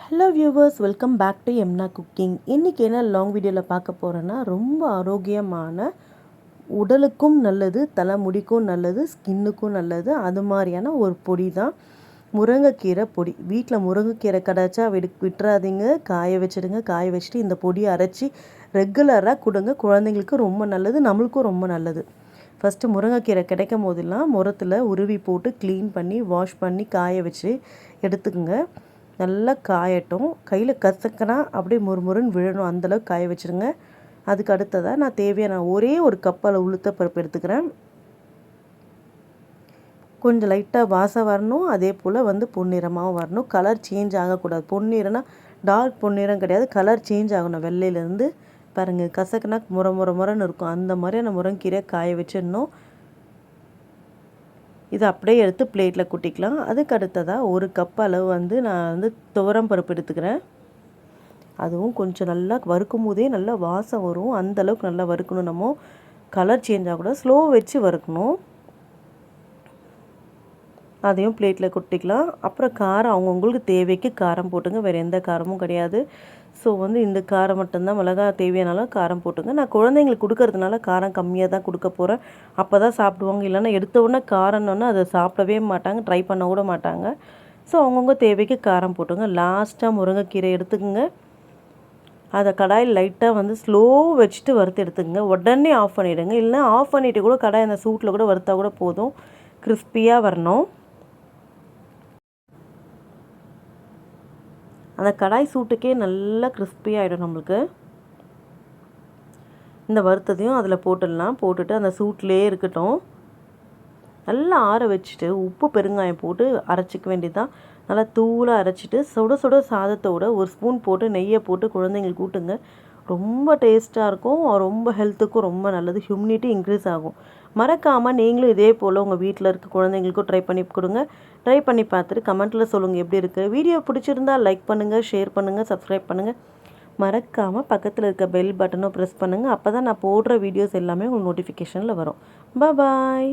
Hello viewers, welcome back to எம்னா cooking. இன்றைக்கி என்ன லாங் வீடியோவில் பார்க்க போகிறேன்னா, ரொம்ப ஆரோக்கியமான, உடலுக்கும் நல்லது, தலைமுடிக்கும் நல்லது, ஸ்கின்னுக்கும் நல்லது, அது மாதிரியான ஒரு பொடி தான் முருங்கைக்கீரை பொடி. வீட்டில் முருங்கைக்கீரை கிடச்சா விட்டுறாதீங்க, காய வச்சுடுங்க. காய வச்சுட்டு இந்த பொடியை அரைச்சி ரெகுலராக கொடுங்க. குழந்தைங்களுக்கு ரொம்ப நல்லது, நம்மளுக்கும் ரொம்ப நல்லது. ஃபஸ்ட்டு முருங்கைக்கீரை கிடைக்கும் போதெல்லாம் முரத்தில் உருவி போட்டு க்ளீன் பண்ணி வாஷ் பண்ணி காய வச்சு எடுத்துக்கோங்க. நல்லா காயட்டும். கையில் கசக்கினா அப்படியே முறுமுறுன்னு விழணும், அந்தளவுக்கு காய வச்சுருங்க. அதுக்கு அடுத்ததாக நான் தேவையான ஒரே ஒரு கப்பால் உளுத்த பருப்பு எடுத்துக்கிறேன். கொஞ்சம் லைட்டாக வாசம் வரணும், அதே போல் பொன்னிறமாகவும் வரணும். கலர் சேஞ்ச் ஆகக்கூடாது. பொன்னிறம்னா டார்க் பொன்னிறம் கிடையாது, கலர் சேஞ்ச் ஆகணும். வெள்ளையிலேருந்து பாருங்கள், கசக்குனா முறன்னு இருக்கும். அந்த மாதிரியான முருங்கீரை காய வச்சிடணும். இதை அப்படியே எடுத்து பிளேட்டில் கொட்டிக்கலாம். அதுக்கு அடுத்ததாக ஒரு கப் அளவு நான் துவரம் பருப்பு எடுத்துக்கிறேன். அதுவும் கொஞ்சம் நல்லா வறுக்கும் போதே நல்லா வாசம் வரும். அந்தளவுக்கு நல்லா வறுக்கணும். நம்ம கலர் சேஞ்ச் ஆகக்கூடாது, ஸ்லோ வச்சு வறுக்கணும். அதையும் பிளேட்டில் கொட்டிக்கலாம். அப்புறம் காரம் அவங்கவுங்களுக்கு தேவைக்கு காரம் போட்டுங்க, வேறு எந்த காரமும் கிடையாது. ஸோ இந்த காரம் மட்டும்தான், மிளகா தேவையானாலும் காரம் போட்டுங்க. நான் குழந்தைங்களுக்கு கொடுக்கறதுனால காரம் கம்மியாக தான் கொடுக்க போகிறேன். அப்போ தான் சாப்பிடுவாங்க. இல்லைன்னா எடுத்த உடனே காரம்னோன்னா அதை சாப்பிடவே மாட்டாங்க, ட்ரை பண்ண கூட மாட்டாங்க. ஸோ அவங்கவுங்க தேவைக்கு காரம் போட்டுங்க. லாஸ்ட்டாக முருங்கைக்கீரை எடுத்துக்கோங்க. அதை கடாயில் லைட்டாக ஸ்லோ வச்சுட்டு வறுத்து எடுத்துக்கோங்க. உடனே ஆஃப் பண்ணிவிடுங்க. இல்லைன்னா ஆஃப் பண்ணிவிட்டு கூட கடாய் அந்த சூட்டில் கூட வறுத்தா கூட போதும். கிறிஸ்பியாக வரணும். அந்த கடாய் சூட்டுக்கே நல்லா கிறிஸ்பியாகிடும் நம்மளுக்கு. இந்த வறுத்ததையும் அதில் போட்டுடலாம். போட்டுட்டு அந்த சூட்லேயே இருக்கட்டும். நல்லா ஆற வச்சுட்டு உப்பு பெருங்காயம் போட்டு அரைச்சிக்க வேண்டியதுதான். நல்லா தூளாக அரைச்சிட்டு சுட சுட சாதத்தோடு ஒரு ஸ்பூன் போட்டு நெய்யை போட்டு குழந்தைங்களுக்கு ஊட்டுங்க. ரொம்ப டேஸ்ட்டாக இருக்கும். ரொம்ப ஹெல்த்துக்கும் ரொம்ப நல்லது. ஹியூமினிட்டி இன்க்ரீஸ் ஆகும். மறக்காமல் நீங்களும் இதே போல் உங்கள் வீட்டில் இருக்க குழந்தைங்களுக்கும் ட்ரை பண்ணி கொடுங்க. ட்ரை பண்ணி பார்த்துட்டு கமெண்ட்டில் சொல்லுங்கள் எப்படி இருக்குது. வீடியோ பிடிச்சிருந்தால் லைக் பண்ணுங்கள், ஷேர் பண்ணுங்கள், சப்ஸ்கிரைப் பண்ணுங்கள். மறக்காமல் பக்கத்தில் இருக்க பெல் பட்டனும் ப்ரெஸ் பண்ணுங்கள். அப்போ தான் நான் போடுற வீடியோஸ் எல்லாமே உங்களுக்கு நோட்டிஃபிகேஷனில் வரும். பாய்.